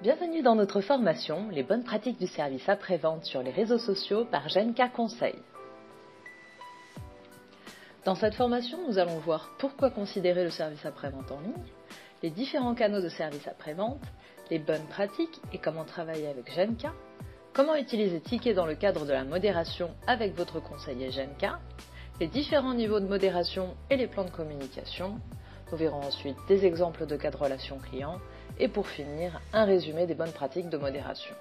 Bienvenue dans notre formation, les bonnes pratiques du service après-vente sur les réseaux sociaux par Genka Conseil. Dans cette formation, nous allons voir pourquoi considérer le service après-vente en ligne, les différents canaux de service après-vente, les bonnes pratiques et comment travailler avec Genka, comment utiliser Ticket dans le cadre de la modération avec votre conseiller Genka, les différents niveaux de modération et les plans de communication. Nous verrons ensuite des exemples de cas de relations clients et pour finir, un résumé des bonnes pratiques de modération.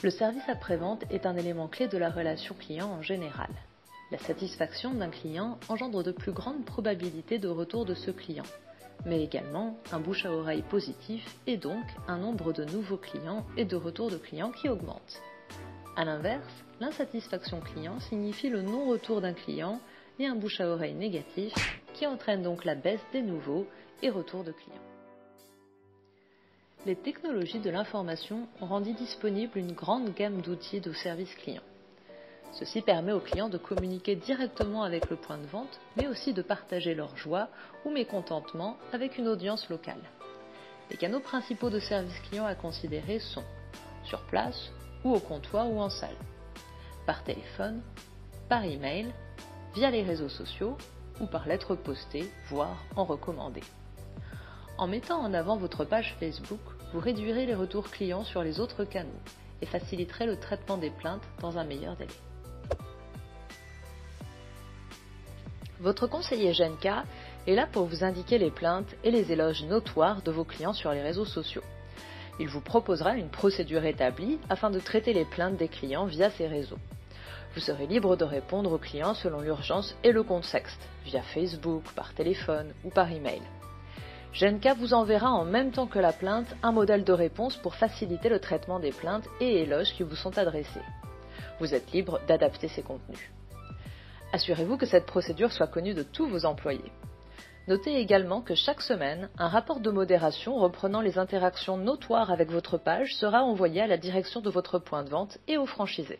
Le service après-vente est un élément clé de la relation client en général. La satisfaction d'un client engendre de plus grandes probabilités de retour de ce client, mais également un bouche à oreille positif et donc un nombre de nouveaux clients et de retours de clients qui augmente. A l'inverse, l'insatisfaction client signifie le non-retour d'un client et un bouche à oreille négatif qui entraîne donc la baisse des nouveaux et retours de clients. Les technologies de l'information ont rendu disponible une grande gamme d'outils de service client. Ceci permet aux clients de communiquer directement avec le point de vente, mais aussi de partager leur joie ou mécontentement avec une audience locale. Les canaux principaux de service client à considérer sont sur place ou au comptoir ou en salle, par téléphone, par email, via les réseaux sociaux ou par lettre postée, voire en recommandé. En mettant en avant votre page Facebook, vous réduirez les retours clients sur les autres canaux et faciliterez le traitement des plaintes dans un meilleur délai. Votre conseiller Genka est là pour vous indiquer les plaintes et les éloges notoires de vos clients sur les réseaux sociaux. Il vous proposera une procédure établie afin de traiter les plaintes des clients via ces réseaux. Vous serez libre de répondre aux clients selon l'urgence et le contexte, via Facebook, par téléphone ou par email. Genka vous enverra en même temps que la plainte un modèle de réponse pour faciliter le traitement des plaintes et éloges qui vous sont adressés. Vous êtes libre d'adapter ces contenus. Assurez-vous que cette procédure soit connue de tous vos employés. Notez également que chaque semaine, un rapport de modération reprenant les interactions notoires avec votre page sera envoyé à la direction de votre point de vente et aux franchisés.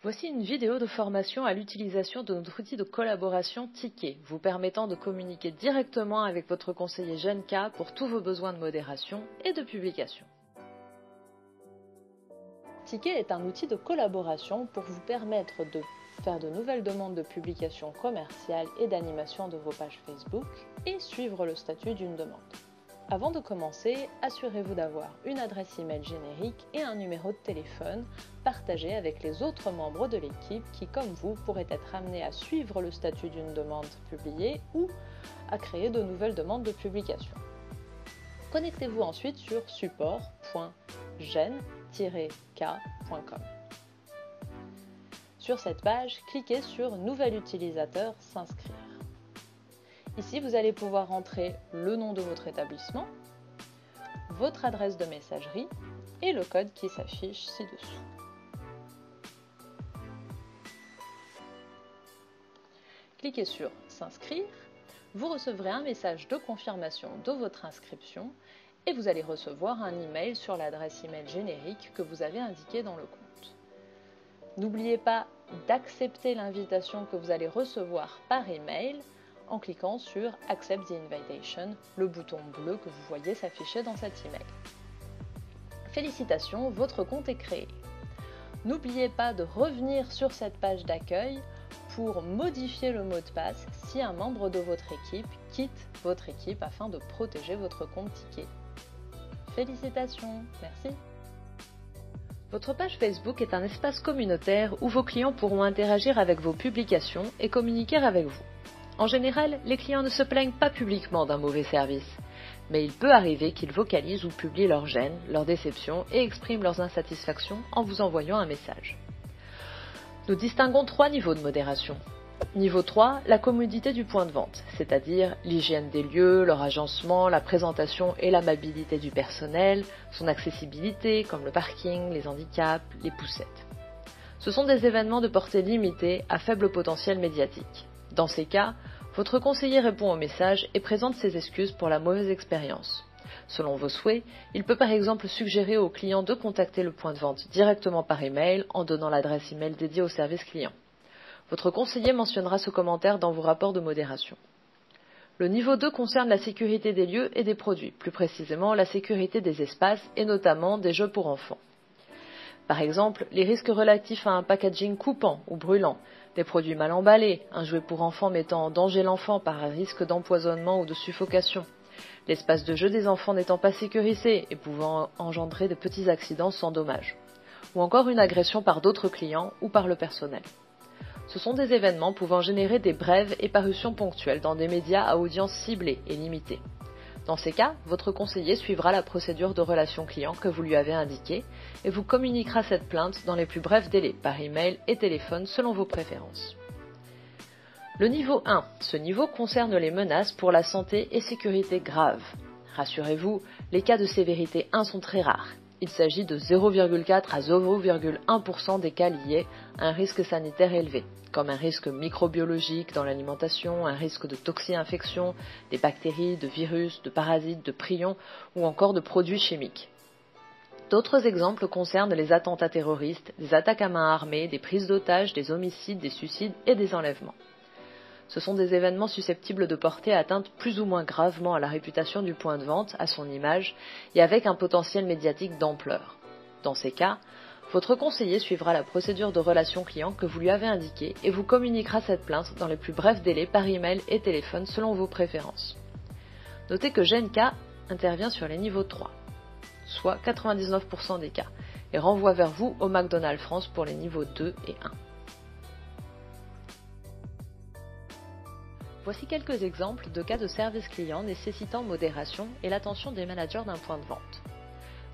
Voici une vidéo de formation à l'utilisation de notre outil de collaboration Ticket, vous permettant de communiquer directement avec votre conseiller Genka pour tous vos besoins de modération et de publication. Ticket est un outil de collaboration pour vous permettre de faire de nouvelles demandes de publication commerciale et d'animation de vos pages Facebook et suivre le statut d'une demande. Avant de commencer, assurez-vous d'avoir une adresse email générique et un numéro de téléphone partagé avec les autres membres de l'équipe qui, comme vous, pourraient être amenés à suivre le statut d'une demande publiée ou à créer de nouvelles demandes de publication. Connectez-vous ensuite sur support.gen-k.com. Sur cette page, cliquez sur « Nouvel utilisateur, s'inscrire ». Ici, vous allez pouvoir entrer le nom de votre établissement, votre adresse de messagerie et le code qui s'affiche ci-dessous. Cliquez sur « S'inscrire ». Vous recevrez un message de confirmation de votre inscription et vous allez recevoir un email sur l'adresse email générique que vous avez indiquée dans le compte. N'oubliez pas d'accepter l'invitation que vous allez recevoir par email en cliquant sur « Accept the invitation », le bouton bleu que vous voyez s'afficher dans cet email. Félicitations, votre compte est créé. N'oubliez pas de revenir sur cette page d'accueil pour modifier le mot de passe si un membre de votre équipe quitte votre équipe afin de protéger votre compte Ticket. Félicitations, merci. Votre page Facebook est un espace communautaire où vos clients pourront interagir avec vos publications et communiquer avec vous. En général, les clients ne se plaignent pas publiquement d'un mauvais service, mais il peut arriver qu'ils vocalisent ou publient leur gêne, leur déception et expriment leurs insatisfactions en vous envoyant un message. Nous distinguons 3 niveaux de modération. Niveau 3, la commodité du point de vente, c'est-à-dire l'hygiène des lieux, leur agencement, la présentation et l'amabilité du personnel, son accessibilité comme le parking, les handicaps, les poussettes. Ce sont des événements de portée limitée à faible potentiel médiatique. Dans ces cas, votre conseiller répond au message et présente ses excuses pour la mauvaise expérience. Selon vos souhaits, il peut par exemple suggérer au client de contacter le point de vente directement par email en donnant l'adresse email dédiée au service client. Votre conseiller mentionnera ce commentaire dans vos rapports de modération. Le niveau 2 concerne la sécurité des lieux et des produits, plus précisément la sécurité des espaces et notamment des jeux pour enfants. Par exemple, les risques relatifs à un packaging coupant ou brûlant, des produits mal emballés, un jouet pour enfants mettant en danger l'enfant par un risque d'empoisonnement ou de suffocation, l'espace de jeu des enfants n'étant pas sécurisé et pouvant engendrer de petits accidents sans dommage, ou encore une agression par d'autres clients ou par le personnel. Ce sont des événements pouvant générer des brèves et parutions ponctuelles dans des médias à audience ciblée et limitée. Dans ces cas, votre conseiller suivra la procédure de relation client que vous lui avez indiquée et vous communiquera cette plainte dans les plus brefs délais, par email et téléphone selon vos préférences. Le niveau 1. Ce niveau concerne les menaces pour la santé et sécurité graves. Rassurez-vous, les cas de sévérité 1 sont très rares. Il s'agit de 0,4 à 0,1% des cas liés à un risque sanitaire élevé, comme un risque microbiologique dans l'alimentation, un risque de toxi-infection, des bactéries, de virus, de parasites, de prions ou encore de produits chimiques. D'autres exemples concernent les attentats terroristes, des attaques à main armée, des prises d'otages, des homicides, des suicides et des enlèvements. Ce sont des événements susceptibles de porter atteinte plus ou moins gravement à la réputation du point de vente, à son image, et avec un potentiel médiatique d'ampleur. Dans ces cas, votre conseiller suivra la procédure de relation client que vous lui avez indiquée et vous communiquera cette plainte dans les plus brefs délais par email et téléphone selon vos préférences. Notez que GNK intervient sur les niveaux 3, soit 99% des cas, et renvoie vers vous au McDonald's France pour les niveaux 2 et 1. Voici quelques exemples de cas de service client nécessitant modération et l'attention des managers d'un point de vente.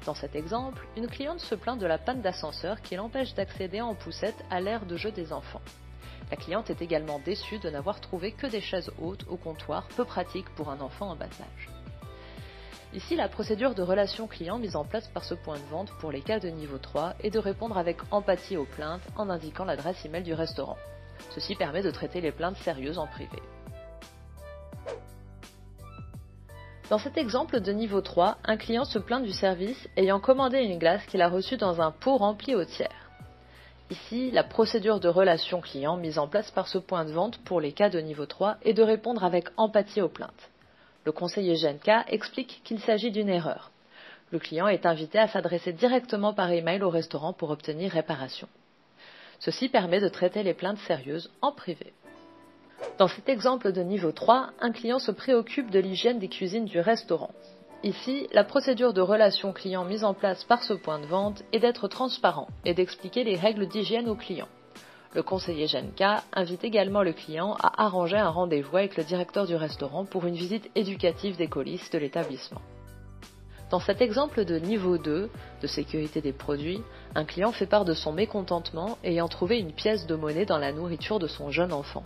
Dans cet exemple, une cliente se plaint de la panne d'ascenseur qui l'empêche d'accéder en poussette à l'aire de jeu des enfants. La cliente est également déçue de n'avoir trouvé que des chaises hautes au comptoir, peu pratiques pour un enfant en bas âge. Ici, la procédure de relation client mise en place par ce point de vente pour les cas de niveau 3 est de répondre avec empathie aux plaintes en indiquant l'adresse email du restaurant. Ceci permet de traiter les plaintes sérieuses en privé. Dans cet exemple de niveau 3, un client se plaint du service ayant commandé une glace qu'il a reçue dans un pot rempli au tiers. Ici, la procédure de relation client mise en place par ce point de vente pour les cas de niveau 3 est de répondre avec empathie aux plaintes. Le conseiller GNK explique qu'il s'agit d'une erreur. Le client est invité à s'adresser directement par email au restaurant pour obtenir réparation. Ceci permet de traiter les plaintes sérieuses en privé. Dans cet exemple de niveau 3, un client se préoccupe de l'hygiène des cuisines du restaurant. Ici, la procédure de relation client mise en place par ce point de vente est d'être transparent et d'expliquer les règles d'hygiène au client. Le conseiller GNK invite également le client à arranger un rendez-vous avec le directeur du restaurant pour une visite éducative des coulisses de l'établissement. Dans cet exemple de niveau 2, de sécurité des produits, un client fait part de son mécontentement ayant trouvé une pièce de monnaie dans la nourriture de son jeune enfant.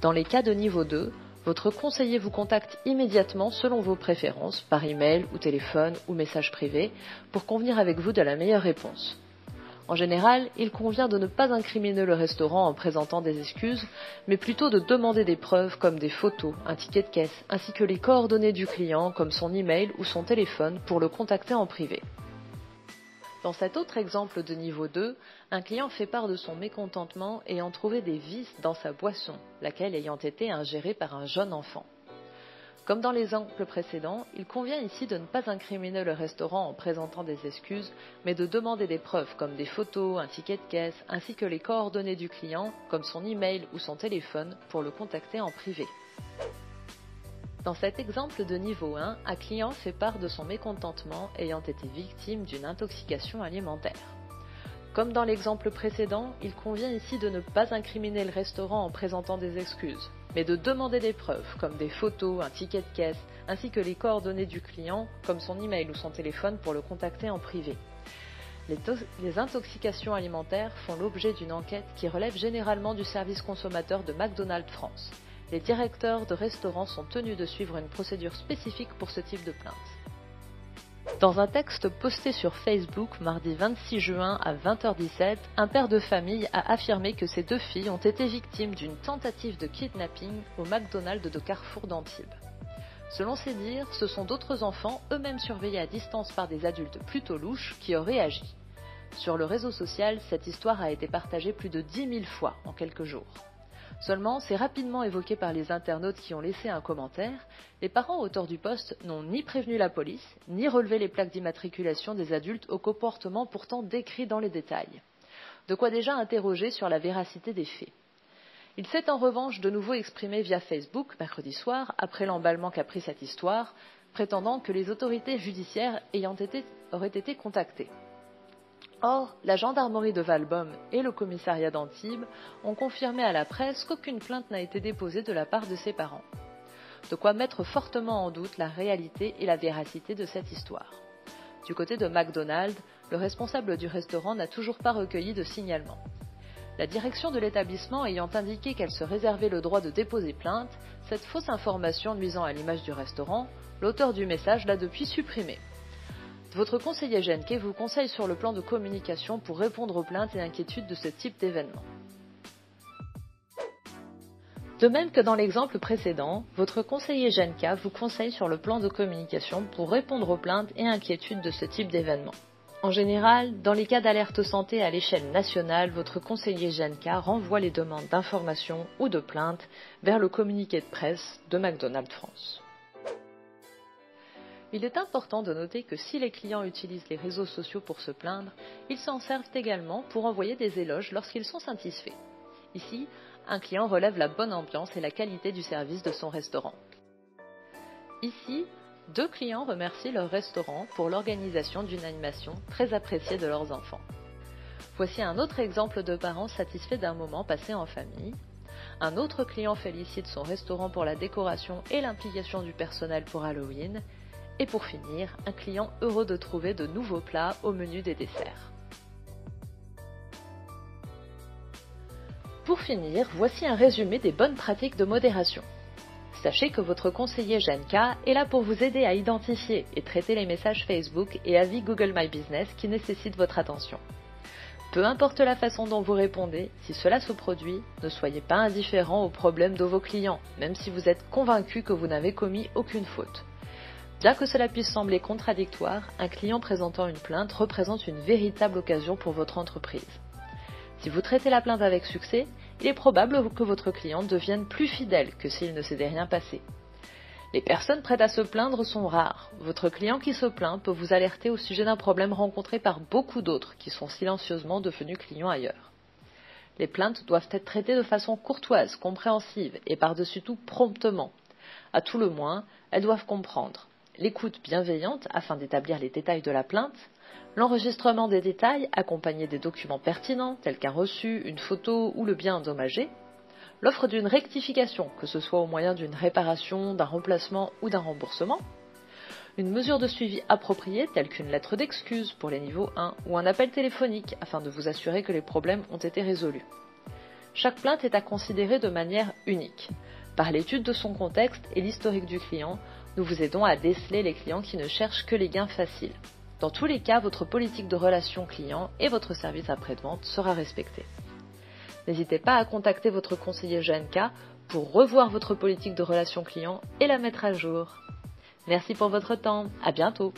Dans les cas de niveau 2, votre conseiller vous contacte immédiatement selon vos préférences, par email ou téléphone ou message privé, pour convenir avec vous de la meilleure réponse. En général, il convient de ne pas incriminer le restaurant en présentant des excuses, mais plutôt de demander des preuves comme des photos, un ticket de caisse, ainsi que les coordonnées du client comme son email ou son téléphone pour le contacter en privé. Dans cet autre exemple de niveau 2, un client fait part de son mécontentement ayant trouvé des vis dans sa boisson, laquelle ayant été ingérée par un jeune enfant. Comme dans les exemples précédents, il convient ici de ne pas incriminer le restaurant en présentant des excuses, mais de demander des preuves comme des photos, un ticket de caisse, ainsi que les coordonnées du client, comme son email ou son téléphone, pour le contacter en privé. Dans cet exemple de niveau 1, un client fait part de son mécontentement ayant été victime d'une intoxication alimentaire. Comme dans l'exemple précédent, il convient ici de ne pas incriminer le restaurant en présentant des excuses, mais de demander des preuves comme des photos, un ticket de caisse, ainsi que les coordonnées du client, comme son email ou son téléphone pour le contacter en privé. Les intoxications alimentaires font l'objet d'une enquête qui relève généralement du service consommateur de McDonald's France. Les directeurs de restaurants sont tenus de suivre une procédure spécifique pour ce type de plainte. Dans un texte posté sur Facebook mardi 26 juin à 20h17, un père de famille a affirmé que ses deux filles ont été victimes d'une tentative de kidnapping au McDonald's de Carrefour d'Antibes. Selon ses dires, ce sont d'autres enfants, eux-mêmes surveillés à distance par des adultes plutôt louches, qui auraient agi. Sur le réseau social, cette histoire a été partagée plus de 10 000 fois en quelques jours. Seulement, c'est rapidement évoqué par les internautes qui ont laissé un commentaire, les parents auteurs du post n'ont ni prévenu la police, ni relevé les plaques d'immatriculation des adultes au comportement pourtant décrit dans les détails. De quoi déjà interroger sur la véracité des faits. Il s'est en revanche de nouveau exprimé via Facebook mercredi soir, après l'emballement qu'a pris cette histoire, prétendant que les autorités judiciaires auraient été contactées. Or, la gendarmerie de Valbonne et le commissariat d'Antibes ont confirmé à la presse qu'aucune plainte n'a été déposée de la part de ses parents. De quoi mettre fortement en doute la réalité et la véracité de cette histoire. Du côté de McDonald's, le responsable du restaurant n'a toujours pas recueilli de signalement. La direction de l'établissement ayant indiqué qu'elle se réservait le droit de déposer plainte, cette fausse information nuisant à l'image du restaurant, l'auteur du message l'a depuis supprimée. Votre conseiller GNK vous conseille sur le plan de communication pour répondre aux plaintes et inquiétudes de ce type d'événement. De même que dans l'exemple précédent, votre conseiller GNK vous conseille sur le plan de communication pour répondre aux plaintes et inquiétudes de ce type d'événement. En général, dans les cas d'alerte santé à l'échelle nationale, votre conseiller GNK renvoie les demandes d'information ou de plainte vers le communiqué de presse de McDonald's France. Il est important de noter que si les clients utilisent les réseaux sociaux pour se plaindre, ils s'en servent également pour envoyer des éloges lorsqu'ils sont satisfaits. Ici, un client relève la bonne ambiance et la qualité du service de son restaurant. Ici, 2 clients remercient leur restaurant pour l'organisation d'une animation très appréciée de leurs enfants. Voici un autre exemple de parents satisfaits d'un moment passé en famille. Un autre client félicite son restaurant pour la décoration et l'implication du personnel pour Halloween. Et pour finir, un client heureux de trouver de nouveaux plats au menu des desserts. Pour finir, voici un résumé des bonnes pratiques de modération. Sachez que votre conseiller GNK est là pour vous aider à identifier et traiter les messages Facebook et avis Google My Business qui nécessitent votre attention. Peu importe la façon dont vous répondez, si cela se produit, ne soyez pas indifférent aux problèmes de vos clients, même si vous êtes convaincu que vous n'avez commis aucune faute. Bien que cela puisse sembler contradictoire, un client présentant une plainte représente une véritable occasion pour votre entreprise. Si vous traitez la plainte avec succès, il est probable que votre client devienne plus fidèle que s'il ne s'était rien passé. Les personnes prêtes à se plaindre sont rares. Votre client qui se plaint peut vous alerter au sujet d'un problème rencontré par beaucoup d'autres qui sont silencieusement devenus clients ailleurs. Les plaintes doivent être traitées de façon courtoise, compréhensive et par-dessus tout promptement. À tout le moins, elles doivent comprendre l'écoute bienveillante afin d'établir les détails de la plainte, l'enregistrement des détails accompagné des documents pertinents tels qu'un reçu, une photo ou le bien endommagé, l'offre d'une rectification, que ce soit au moyen d'une réparation, d'un remplacement ou d'un remboursement, une mesure de suivi appropriée telle qu'une lettre d'excuse pour les niveaux 1 ou un appel téléphonique afin de vous assurer que les problèmes ont été résolus. Chaque plainte est à considérer de manière unique. Par l'étude de son contexte et l'historique du client, nous vous aidons à déceler les clients qui ne cherchent que les gains faciles. Dans tous les cas, votre politique de relation client et votre service après-vente sera respecté. N'hésitez pas à contacter votre conseiller GNK pour revoir votre politique de relation client et la mettre à jour. Merci pour votre temps, à bientôt.